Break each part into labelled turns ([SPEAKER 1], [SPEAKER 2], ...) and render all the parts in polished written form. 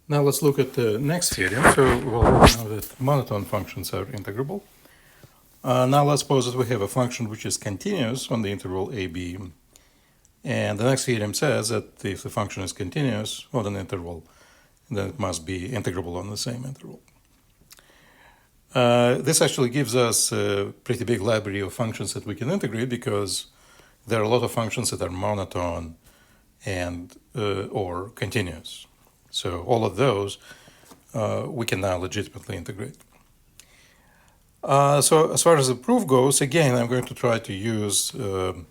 [SPEAKER 1] Now let's look at the next theorem. So we'll know that monotone functions are integrable. Now let's suppose that we have a function which is continuous on the interval a, b. And the next theorem says that if the function is continuous on an interval, then it must be integrable on the same interval. This actually gives us a pretty big library of functions that we can integrate because there are a lot of functions that are monotone and or continuous. So all of those we can now legitimately integrate. So as far as the proof goes, again, I'm going to try to use the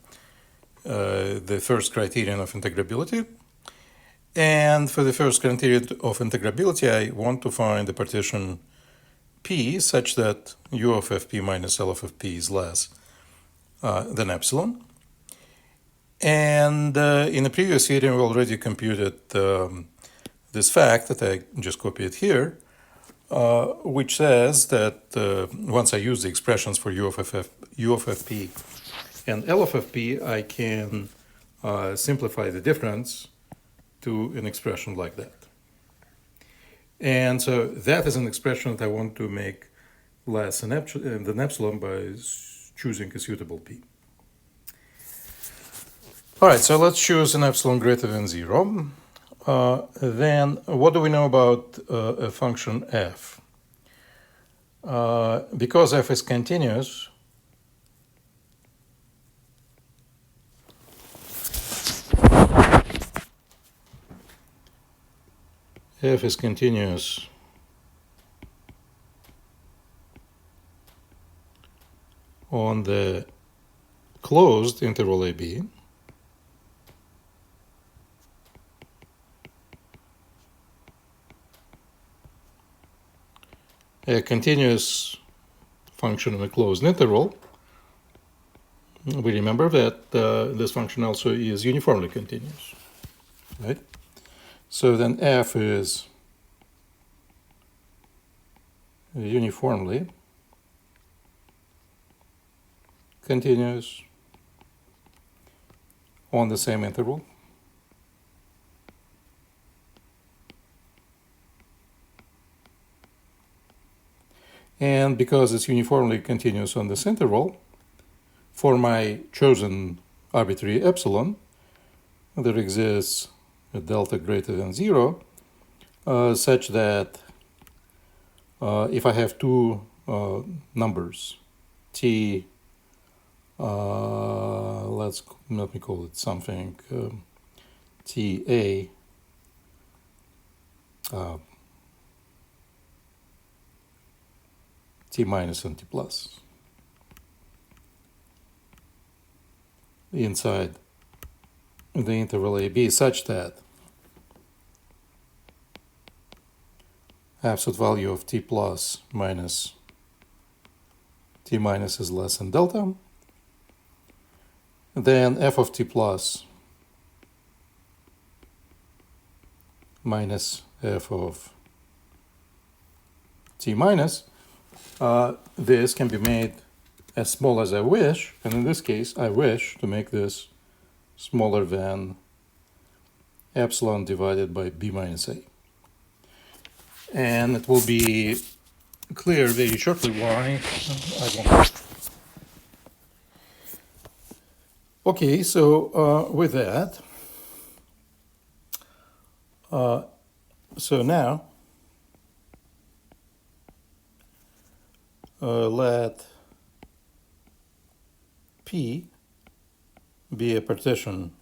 [SPEAKER 1] first criterion of integrability. And for the first criterion of integrability, I want to find the partition P such that U of fp minus L of fp is less than epsilon. And in the previous theorem, we already computed this fact that I just copied here, which says that once I use the expressions for U of fp and L of fp, I can simplify the difference to an expression like that. And so that is an expression that I want to make less than epsilon by choosing a suitable p. All right, so let's choose an epsilon greater than 0. Then what do we know about a function f? Because f is continuous, on the closed interval ab. A continuous function in a closed interval. We remember that this function also is uniformly continuous, right? So then f is uniformly continuous on the same interval. And because it's uniformly continuous on this interval, for my chosen arbitrary epsilon, there exists a delta greater than 0, such that if I have two numbers, t, let me call it something, ta, t minus and t plus, inside the interval ab, such that absolute value of t plus minus t minus is less than delta, then f of t plus minus f of t minus, this can be made as small as I wish, and in this case I wish to make this smaller than epsilon divided by b minus a. And it will be clear very shortly why I won't. Okay, so with that, so now let P be a partition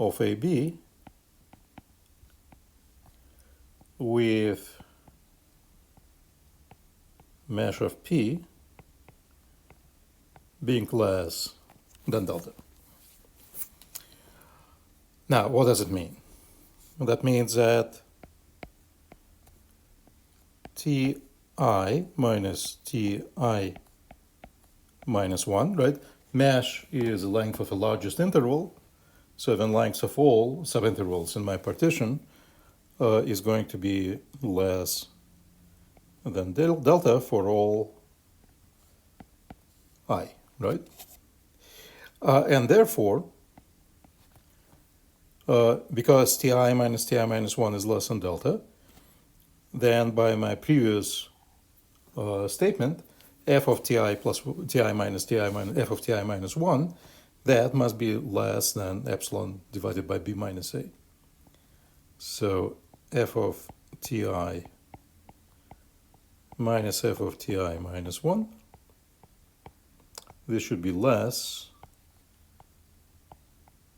[SPEAKER 1] of AB with mesh of P being less than delta. Now, what does it mean? That means that Ti minus Ti minus 1, right? Mesh is the length of the largest interval, so then lengths of all subintervals in my partition is going to be less than delta for all I, right? And therefore, because ti minus 1 is less than delta, then by my previous statement, f of ti plus ti minus f of ti minus 1, that must be less than epsilon divided by b minus a. So f of ti minus f of ti minus 1, this should be less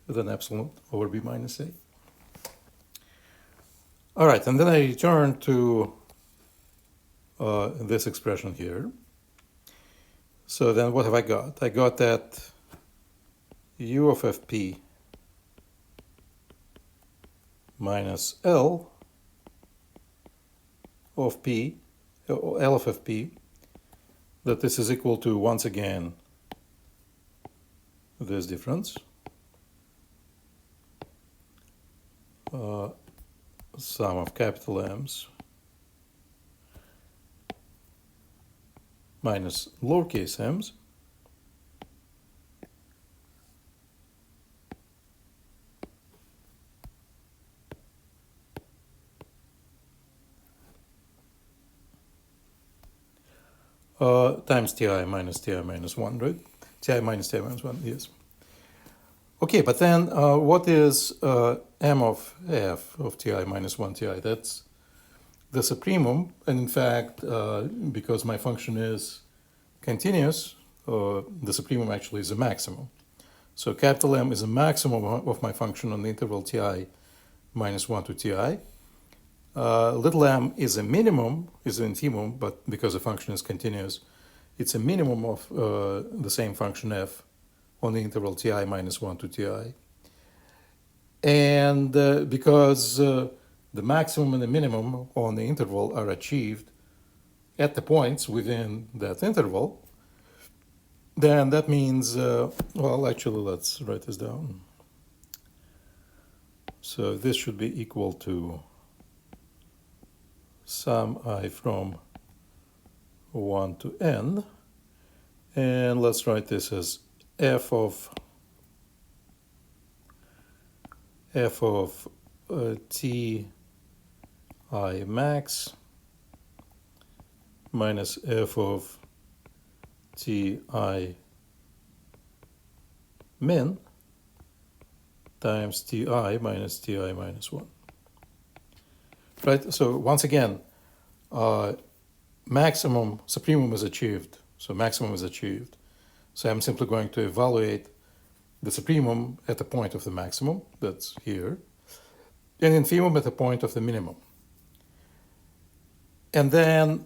[SPEAKER 1] than epsilon over b minus a. All right, and then I return to this expression here. So then what have I got? I got that u of fp minus L of p, L of fp, that this is equal to, once again, this difference, sum of capital M's minus lowercase m's times ti minus 1, right? Ti minus 1, yes. Okay, but then what is m of f of ti minus 1 ti? That's the supremum, and in fact, because my function is continuous, the supremum actually is a maximum. So capital M is a maximum of my function on the interval ti minus 1 to ti. Little m is a minimum, is an infimum, but because the function is continuous, it's a minimum of the same function f on the interval ti minus 1 to ti. And because the maximum and the minimum on the interval are achieved at the points within that interval, then that means, well, actually, let's write this down. So this should be equal to sum I from 1 to n, and let's write this as f of ti max minus f of ti min times ti minus 1. Right, so once again, maximum, supremum is achieved, so maximum is achieved. So I'm simply going to evaluate the supremum at the point of the maximum, that's here, and infimum at the point of the minimum. And then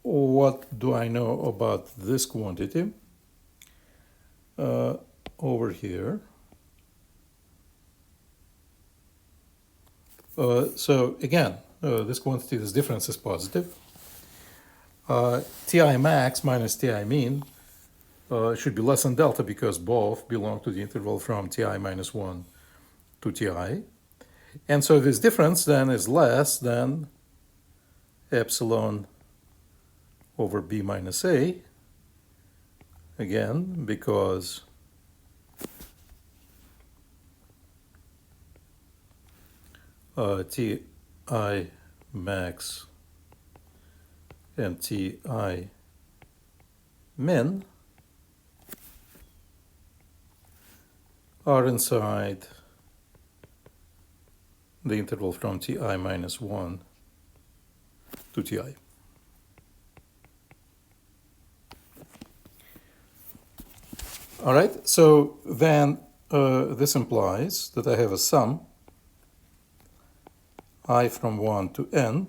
[SPEAKER 1] what do I know about this quantity? Over here. So again, this quantity, this difference is positive. Ti max minus Ti min should be less than delta because both belong to the interval from Ti minus 1 to Ti. And so this difference then is less than epsilon over b minus a, again, because Ti max and Ti min are inside the interval from Ti minus 1 to Ti. All right, so then this implies that I have a sum I from 1 to n.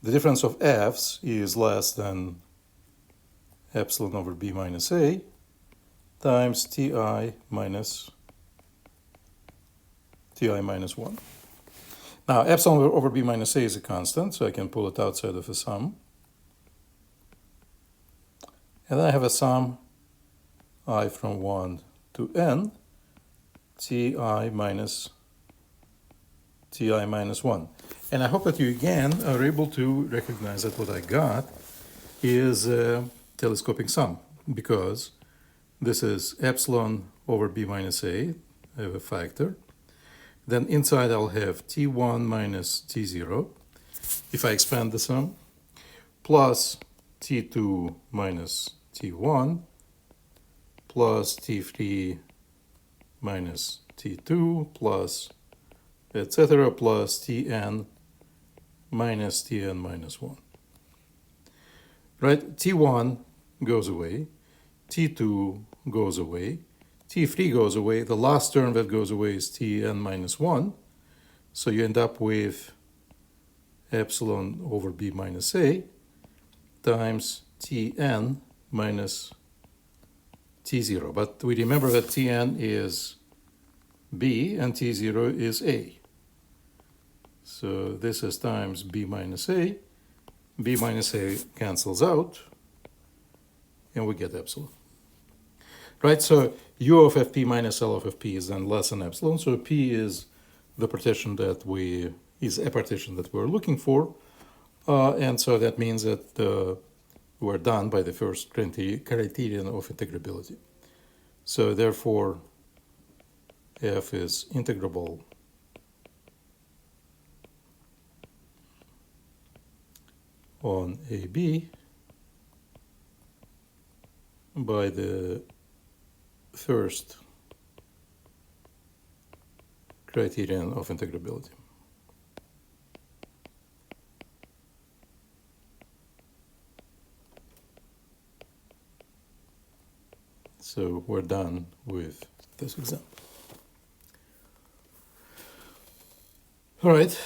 [SPEAKER 1] The difference of f's is less than epsilon over b minus a times Ti minus 1. Now, epsilon over b minus a is a constant, so I can pull it outside of the sum. And then I have a sum I from 1 to n, Ti minus 1. And I hope that you again are able to recognize that what I got is a telescoping sum, because this is epsilon over b minus a, I have a factor. Then inside I'll have t1 minus t0, if I expand the sum, plus t2 minus t1, plus t3 minus t2, plus etc., plus tn minus tn minus 1. Right? T1 goes away, T2 goes away, T3 goes away. The last term that goes away is Tn minus 1. So you end up with epsilon over b minus a times Tn minus T0. But we remember that Tn is b and T0 is a. So this is times b minus a. B minus a cancels out, and we get epsilon. Right, so U of fp minus L of fp is then less than epsilon, so p is the partition that is a partition that we're looking for, and so that means that we're done by the first criterion of integrability. So therefore, f is integrable on AB by the first criterion of integrability. So we're done with this example. All right,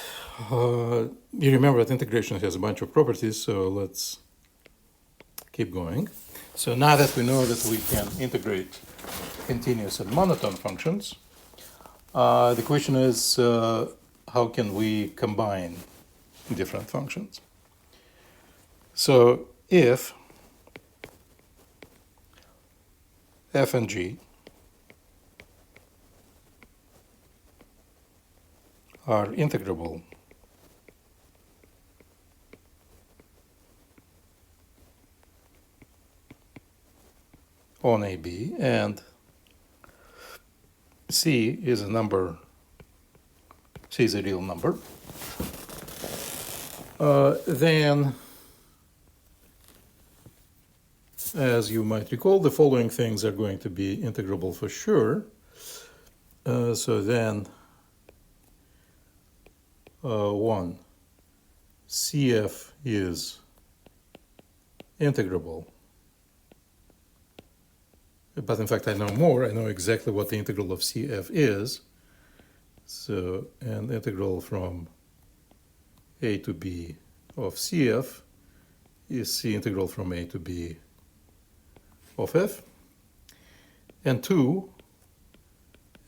[SPEAKER 1] you remember that integration has a bunch of properties, so let's keep going. So now that we know that we can integrate continuous and monotone functions, the question is how can we combine different functions? So if f and g are integrable on AB and C is a number, C is a real number, then, as you might recall, the following things are going to be integrable for sure. So then, 1, CF is integrable. But in fact, I know more. I know exactly what the integral of CF is. So an integral from a to b of CF is C integral from a to b of f. And 2,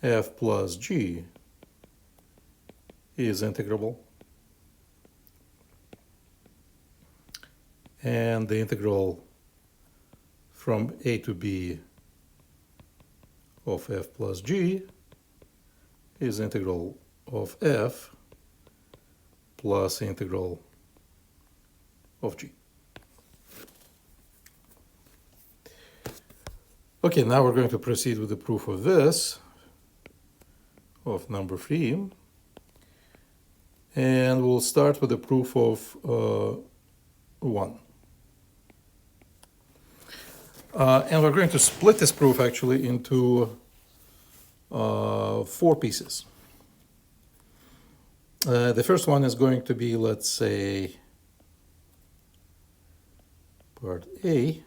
[SPEAKER 1] f plus g is integrable. And the integral from a to b of f plus g is integral of f plus integral of g. Okay, now we're going to proceed with the proof of this, of number 3. And we'll start with the proof of 1. And we're going to split this proof actually into 4 pieces. The first one is going to be, let's say, part A.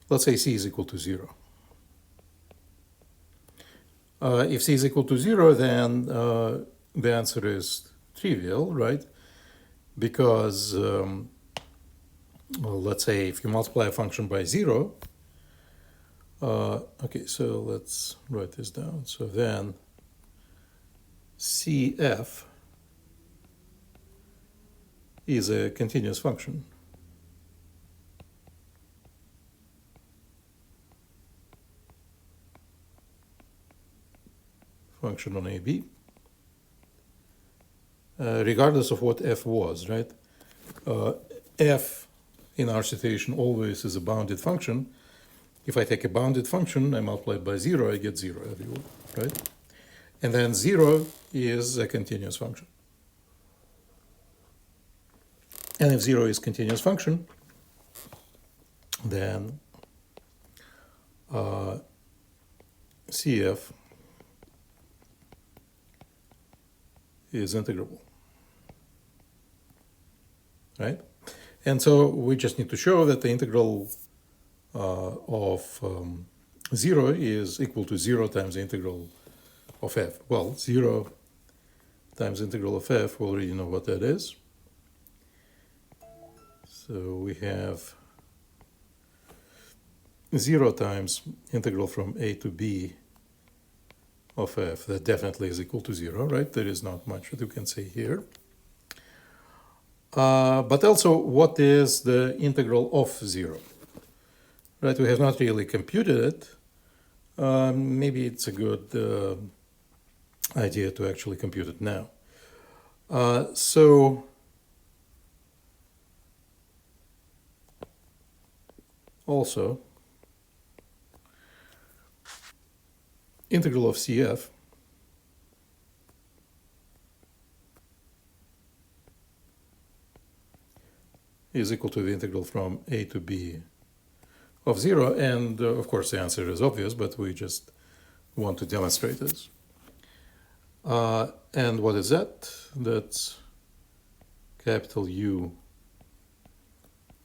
[SPEAKER 1] Let's say C is equal to 0. If C is equal to 0, then the answer is trivial, right? Because well, let's say if you multiply a function by 0, okay, so let's write this down. So then CF is a continuous function. Function on AB, regardless of what f was, right? F in our situation always is a bounded function. If I take a bounded function, I multiply it by 0, I get 0 everywhere, right? And then 0 is a continuous function. And if 0 is continuous function, then CF is integrable, right? And so we just need to show that the integral of 0 is equal to 0 times the integral of f. Well, 0 times integral of f, we already know what that is. So we have 0 times integral from a to b of f. That definitely is equal to 0, right? There is not much that you can say here. But also, what is the integral of 0? Right, we have not really computed it. Maybe it's a good idea to actually compute it now. So also, integral of CF is equal to the integral from a to b of 0, and of course the answer is obvious, but we just want to demonstrate this. And what is that? That's capital U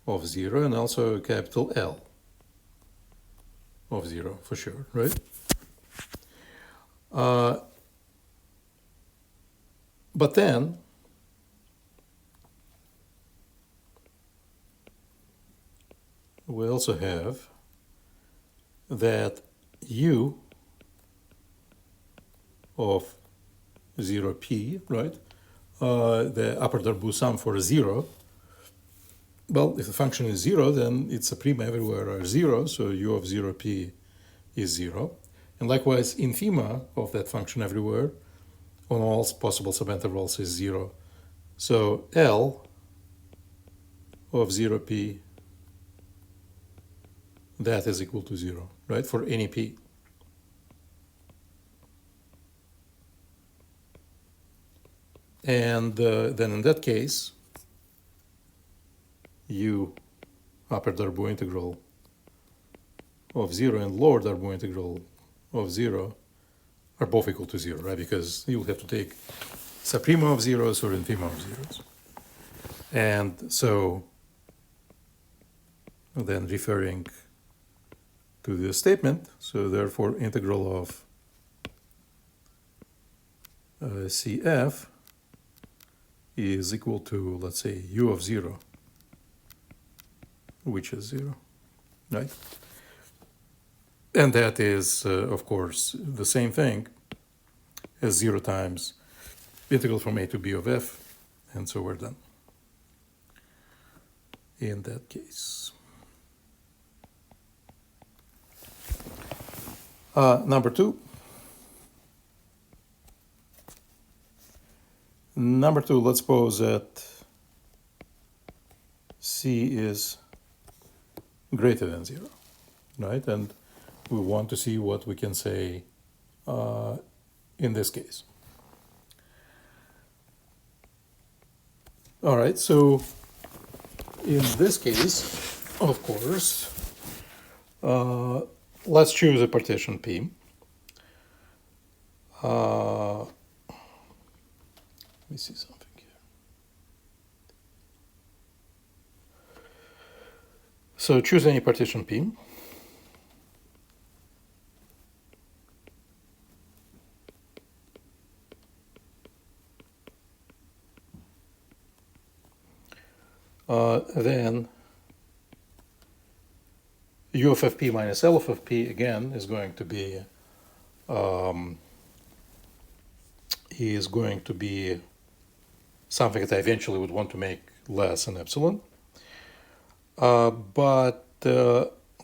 [SPEAKER 1] of 0 and also capital L of 0 for sure, right? But then we also have that U of 0p, right? The upper Darboux sum for 0. Well, if the function is 0, then its suprema everywhere are 0, so U of 0p is 0. And likewise, infima of that function everywhere on all possible subintervals is 0. So L of 0p, that is equal to 0, right, for any p. And then in that case, U upper Darboux integral of 0 and lower Darboux integral of 0 are both equal to 0, right? Because you'll have to take suprema of zeros or infima of zeros. And so then referring to this statement, so therefore integral of CF is equal to, let's say, U of 0, which is 0, right? And that is, of course, the same thing as 0 times integral from a to b of f, and so we're done in that case. Number 2. Number 2, let's suppose that C is greater than 0, right? And we want to see what we can say in this case. All right, so in this case, of course, let's choose a partition P. Let me see something here. So choose any partition P. Then U of fp minus L of fp again is going to be something that I eventually would want to make less than epsilon. But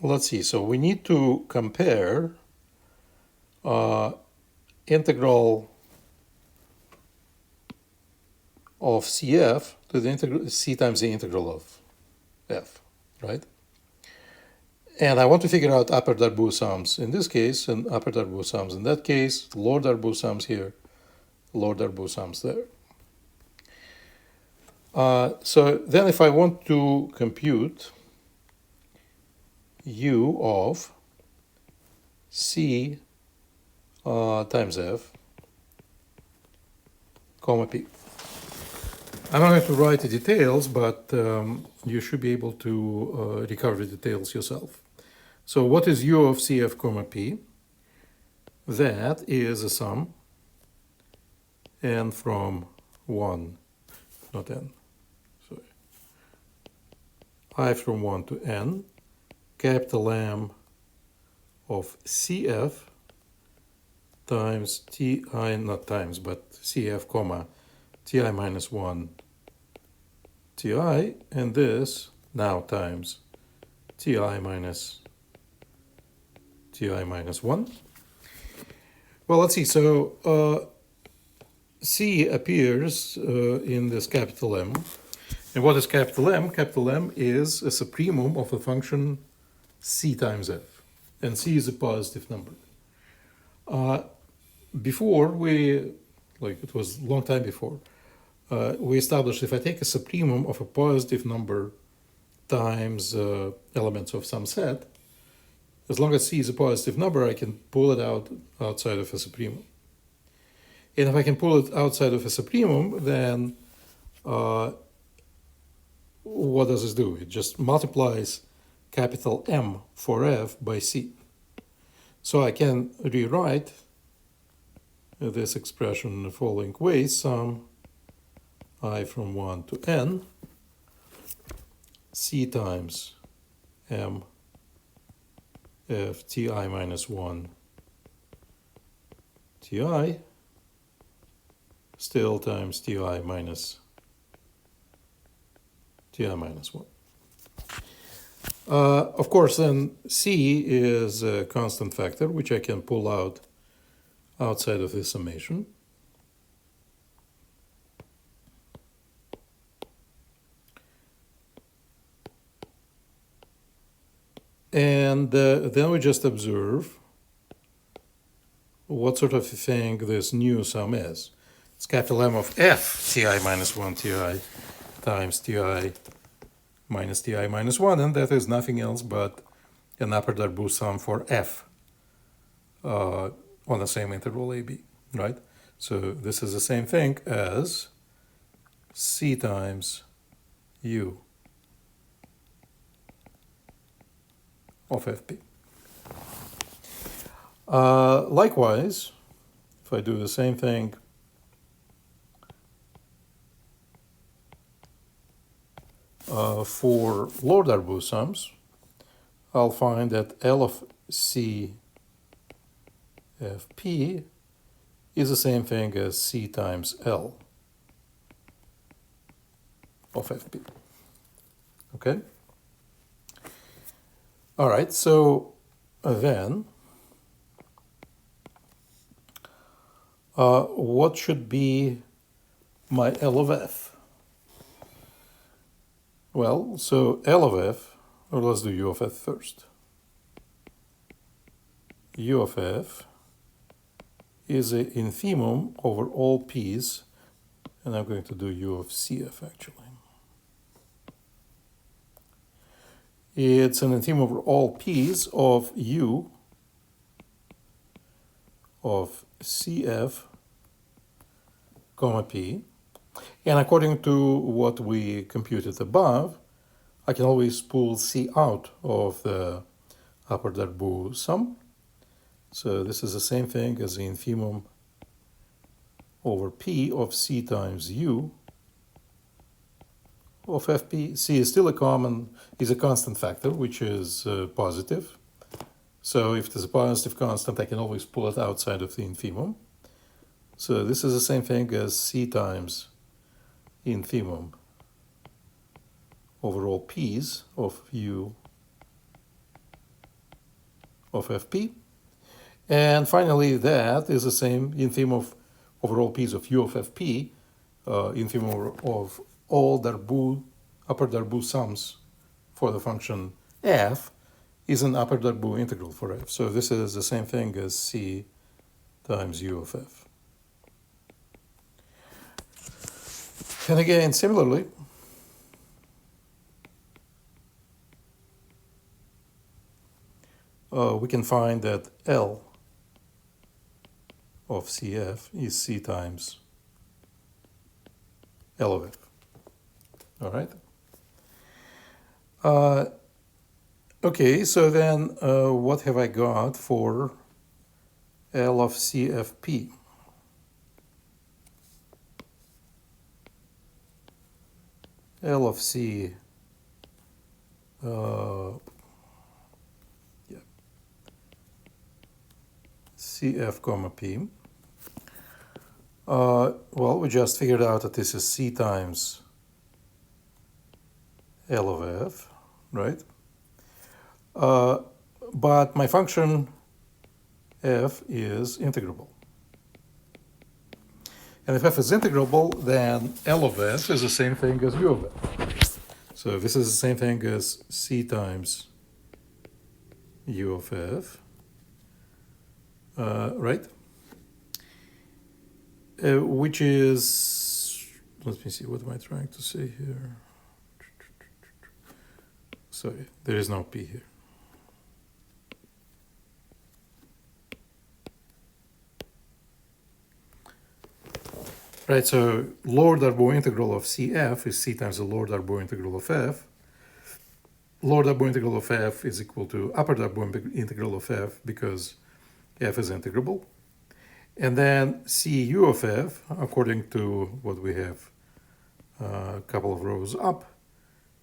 [SPEAKER 1] let's see. So we need to compare integral of CF to the integral C times the integral of f, right? And I want to figure out upper Darboux sums in this case and upper Darboux sums in that case, lower Darboux sums here, lower Darboux sums there. So then if I want to compute U of C times F, comma P. I'm not going to write the details, but you should be able to recover the details yourself. So what is U of CF comma P? That is a sum n from 1, not n, sorry, I from 1 to n, capital M of CF times Ti, not times, but CF comma Ti minus 1 Ti, and this now times Ti minus 1. Well, let's see. So C appears in this capital M. And what is capital M? Capital M is a supremum of a function C times F. And C is a positive number. Before we, like it was a long time before, we established if I take a supremum of a positive number times elements of some set, as long as C is a positive number, I can pull it out outside of a supremum. And if I can pull it outside of a supremum, then what does this do? It just multiplies capital M for F by C. So I can rewrite this expression in the following way: sum I from 1 to n, C times M F Ti minus 1 Ti, still times Ti minus 1. Of course, then C is a constant factor, which I can pull out outside of this summation. And then we just observe what sort of thing this new sum is. It's capital M of F Ti minus 1 Ti times Ti minus 1, and that is nothing else but an upper Darboux sum for F on the same interval AB, right? So this is the same thing as C times U of FP. Likewise, if I do the same thing for lower Darboux sums, I'll find that L of C FP is the same thing as C times L of FP. Okay? All right, so then what should be my L of F? Well, so L of F, or let's do U of F first. U of F is an infimum over all P's, and I'm going to do U of CF actually. It's an infimum over all P's of U of CF comma P. And according to what we computed above, I can always pull C out of the upper Darboux sum. So this is the same thing as the infimum over P of C times U of FP. C is still a constant factor, which is positive. So if there's a positive constant, I can always pull it outside of the infimum. So this is the same thing as C times infimum over all P's of U of FP. And finally, that is the same infimum over all P's of U of FP, infimum of all upper Darboux sums for the function f is an upper Darboux integral for f. So this is the same thing as c times u of f. And again, similarly, we can find that L of CF is C times L of F. All right. Okay, so then what have I got for L of CFP? L of C, CF comma P. Well, we just figured out that this is C times L of F, right? But my function f is integrable. And if f is integrable, then L of f is the same thing as u of f. So this is the same thing as c times u of f, right? Which is, let me see, what am I trying to say here? Sorry, there is no p here. Right, so lower Darboux integral of CF is C times the lower Darboux integral of F. Lower Darboux integral of F is equal to upper Darboux integral of F because F is integrable. And then CU of F, according to what we have a couple of rows up,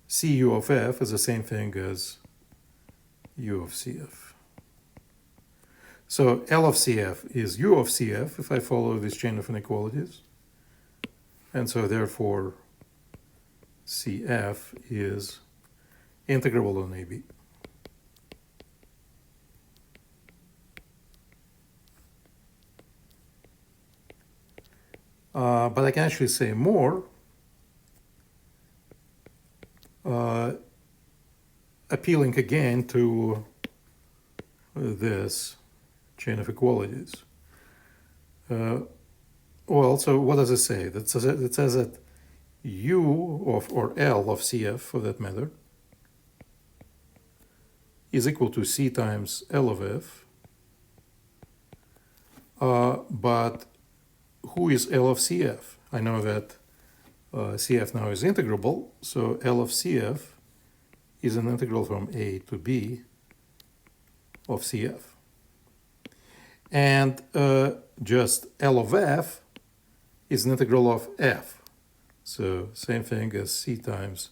[SPEAKER 1] CU of F is the same thing as U of CF. So L of CF is U of CF if I follow this chain of inequalities. And so therefore CF is integrable on AB. But I can actually say more. Appealing again to this chain of equalities. Well, so what does it say? It says that U of, or L of CF for that matter, is equal to C times L of F. But who is L of CF? I know that CF now is integrable, so L of CF is an integral from A to B of CF. And just L of F is an integral of F. So same thing as C times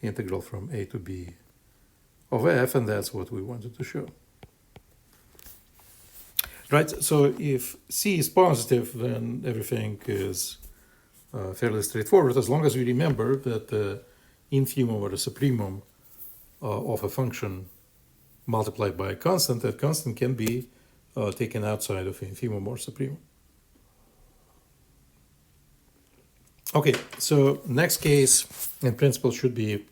[SPEAKER 1] integral from A to B of F, and that's what we wanted to show. Right, so if C is positive, then everything is fairly straightforward, as long as we remember that the infimum or the supremum of a function multiplied by a constant, that constant can be taken outside of infimum or supremum. Okay, so next case in principle should be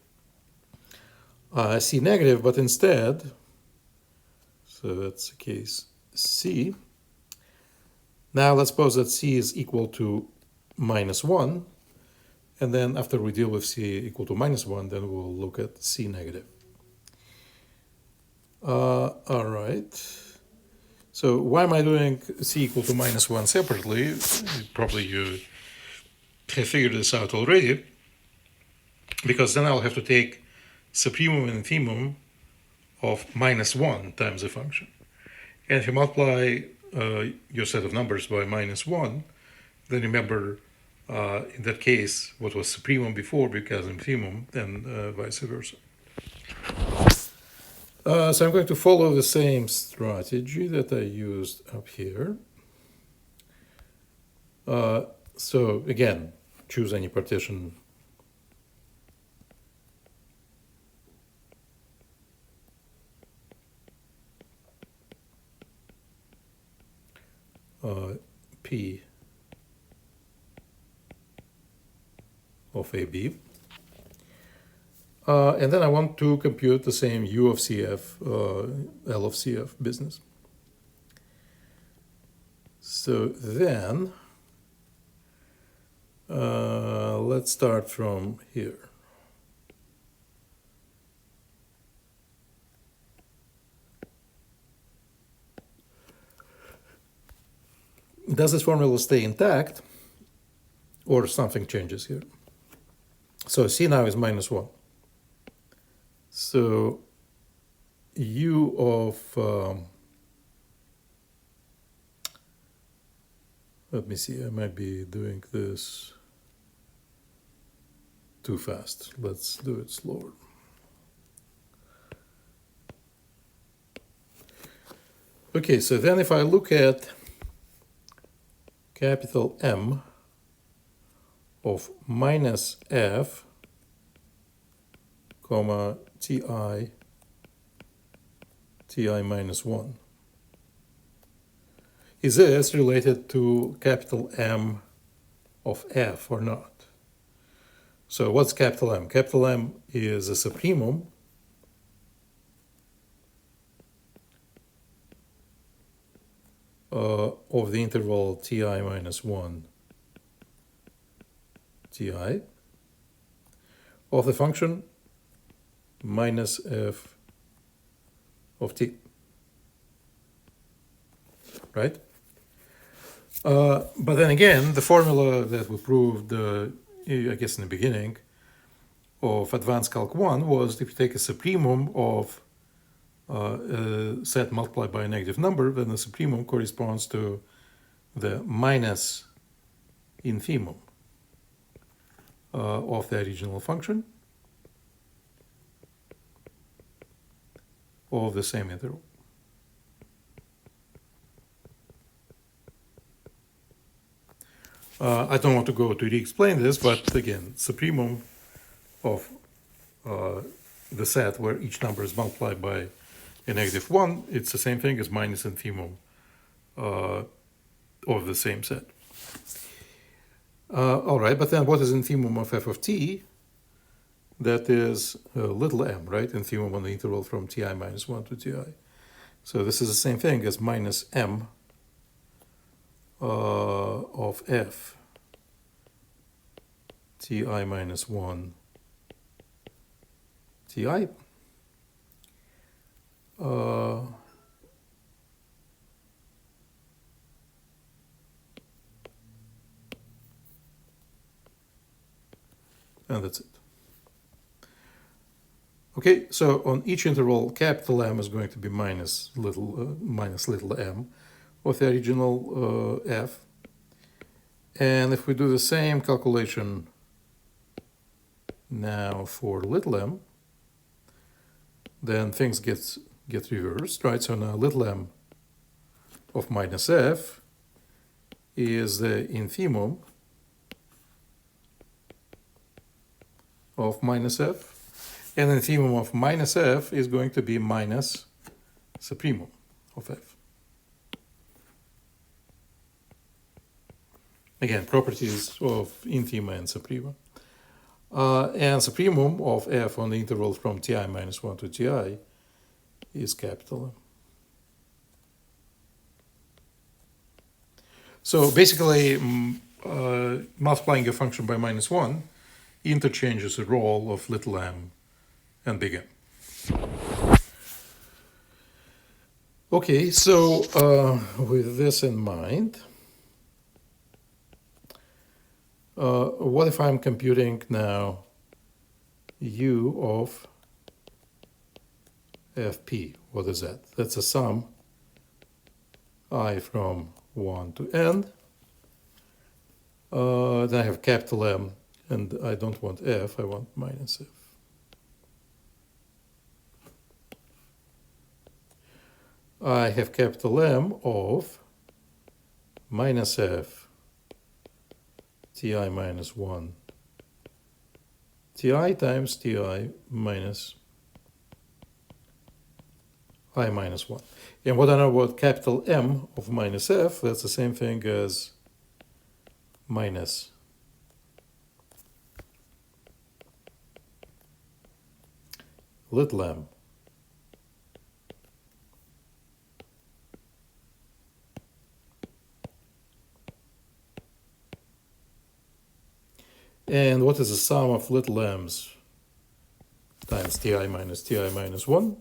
[SPEAKER 1] C negative, but instead, so that's the case C. Now let's suppose that C is equal to -1, and then after we deal with C equal to -1, then we'll look at C negative. All right. So why am I doing C equal to -1 separately? Probably you have figured this out already, because then I'll have to take supremum and infimum of -1 times the function. And if you multiply your set of numbers by -1, then remember in that case what was supremum before becomes infimum, and vice versa. So I'm going to follow the same strategy that I used up here. So again, choose any partition P of AB. And then I want to compute the same U of CF, L of CF business. So then, let's start from here. Does this formula stay intact, or something changes here? So C now is -1. So U of, let me see, I might be doing this too fast. Let's do it slower. Okay, so then if I look at capital M of minus F, comma, Ti minus 1. Is this related to capital M of F or not? So what's capital M? Capital M is a supremum of the interval Ti minus 1 Ti of the function minus F of T, right? But then again, the formula that we proved, I guess in the beginning of Advanced Calc 1 was if you take a supremum of a set multiplied by a negative number, then the supremum corresponds to the minus infimum of the original function of the same interval. I don't want to go to re-explain this, but again, supremum of the set where each number is multiplied by a -1, it's the same thing as minus infimum of the same set. All right, but then what is infimum of f of t? That is little m, right? Infimum on the interval from Ti minus 1 to Ti. So this is the same thing as minus m of f Ti minus 1 Ti. And that's it. Okay, so on each interval, capital M is going to be minus little m of the original f. And if we do the same calculation now for little m, then things get reversed, right? So now little m of minus f is the infimum of minus f, and the infimum of minus f is going to be minus supremum of f. Again, properties of infima and suprema. And supremum of f on the interval from Ti minus 1 to Ti is capital M. So basically, multiplying a function by -1 interchanges the role of little m and big M. Okay, so with this in mind, what if I'm computing now U of Fp? What is that? That's a sum I from 1 to n. Then I have capital M, and I don't want f, I want minus f. I have capital M of minus f Ti minus 1 Ti times Ti minus I minus 1. And what I know about capital M of minus f, that's the same thing as minus lit lamp. And what is the sum of lit lambs times ti minus 1?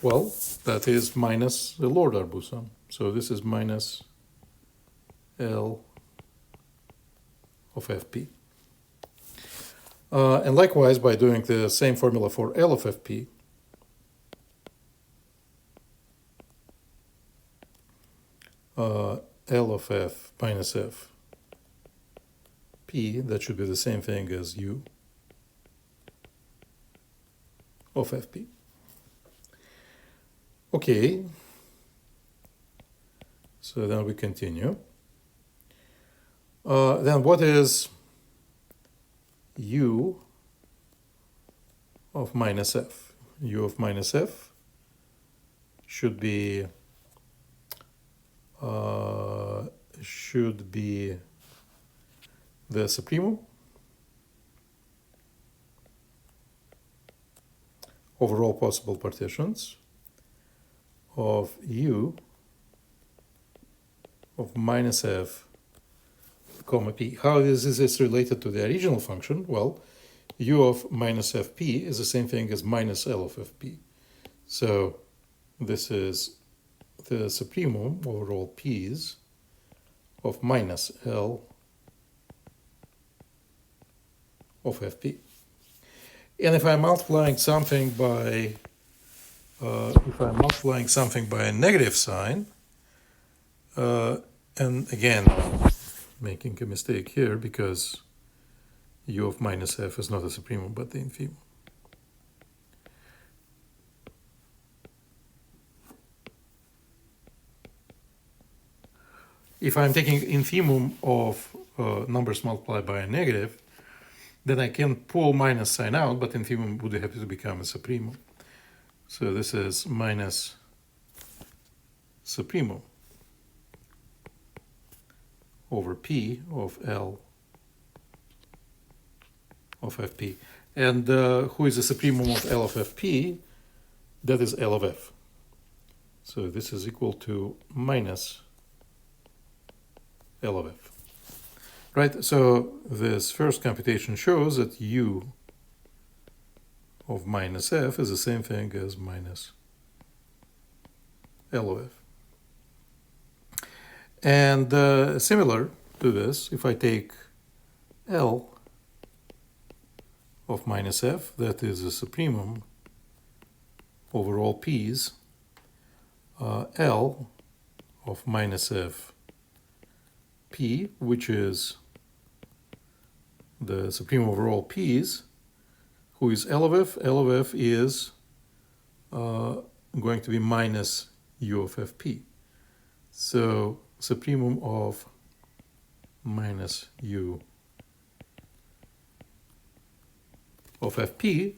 [SPEAKER 1] Well, that is minus the Lord Darboux sum. So this is minus L of Fp. And likewise, by doing the same formula for L of Fp, L of F minus F P, that should be the same thing as U of Fp. Okay, so then we continue. Then what is U of minus F? U of minus F should be the supremum over all possible partitions of U of minus F comma P. How is this related to the original function? Well, U of minus Fp is the same thing as minus L of Fp. So this is the supremum over all P's of minus L of Fp. And if I'm multiplying something by a negative sign, and again, making a mistake here because U of minus F is not a supremum but the infimum. If I'm taking infimum of numbers multiplied by a negative, then I can pull minus sign out, but infimum would have to become a supremum. So this is minus supremum over P of L of Fp. And who is the supremum of L of Fp? That is L of F. So this is equal to minus L of F. Right, so this first computation shows that U of minus F is the same thing as minus L of F. And similar to this, if I take L of minus F, that is the supremum over all P's, L of minus F P, which is the supremum over all P's, who is L of F? L of F is going to be minus U of Fp. So supremum of minus U of Fp,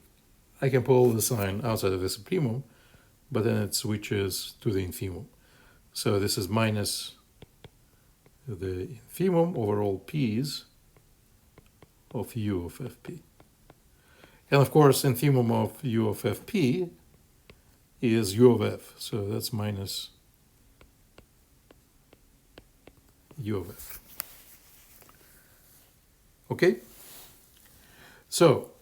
[SPEAKER 1] I can pull the sign outside of the supremum, but then it switches to the infimum. So this is minus the infimum over all P's of U of Fp. And of course, infimum of U of Fp is U of F, so that's minus U of F. Okay? So,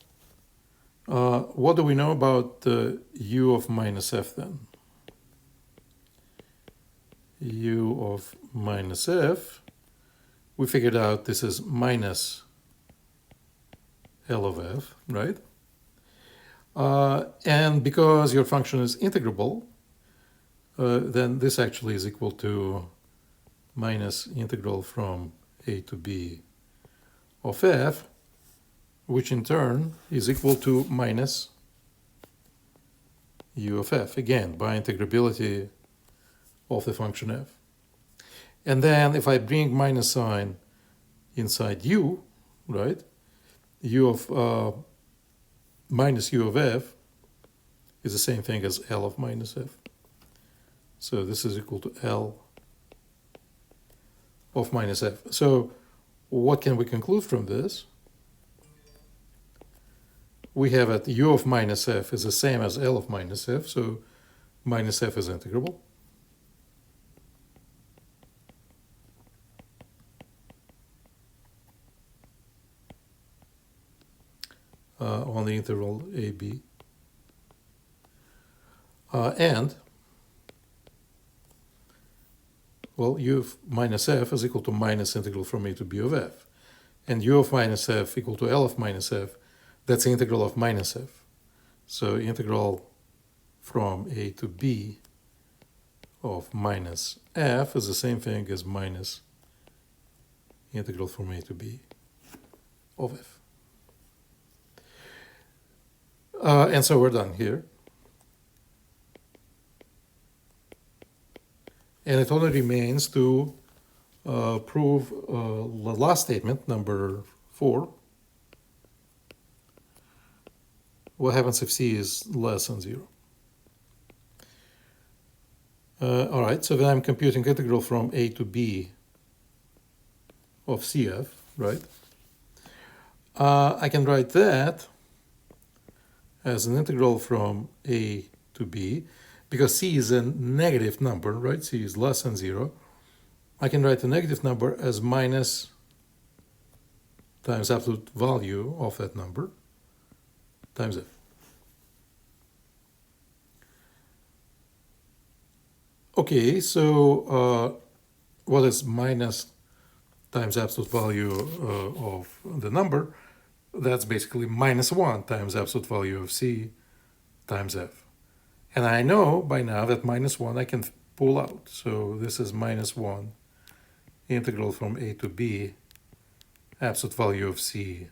[SPEAKER 1] what do we know about U of minus F then? U of minus F, we figured out this is minus L of F, right? And because your function is integrable, then this actually is equal to minus integral from a to b of f, which in turn is equal to minus u of f, again, by integrability of the function f. And then if I bring minus sign inside u, right, u of minus u of f is the same thing as L of minus f. So this is equal to L of minus f. So what can we conclude from this? we have that u of minus f is the same as L of minus f, so minus f is integrable. On the interval AB. And, well, u of minus f is equal to minus integral from a to b of f. And u of minus f equal to L of minus f, that's the integral of minus f. So integral from a to b of minus f is the same thing as minus integral from a to b of f. And so we're done here. And it only remains to prove the last statement, number 4. What happens if c is less than 0? All right, so then I'm computing integral from a to b of cf, right? I can write that as an integral from a to b, because c is a negative number, right? C is less than 0. I can write the negative number as minus times absolute value of that number times f. Okay, so what is minus times absolute value of the number? That's basically minus 1 times absolute value of c times f. And I know by now that minus 1 I can pull out. So this is minus 1 integral from a to b absolute value of c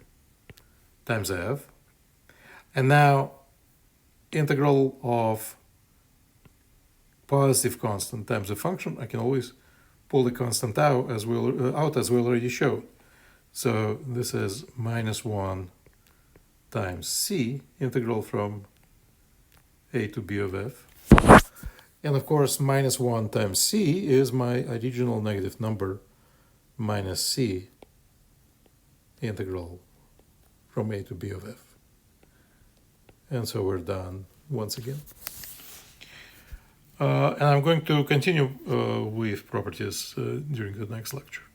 [SPEAKER 1] times f. And now integral of positive constant times the function, I can always pull the constant out as we already showed. So this is minus 1 times c integral from a to b of f. And of course, minus 1 times c is my original negative number minus c integral from a to b of f. And so we're done once again. And I'm going to continue with properties during the next lecture.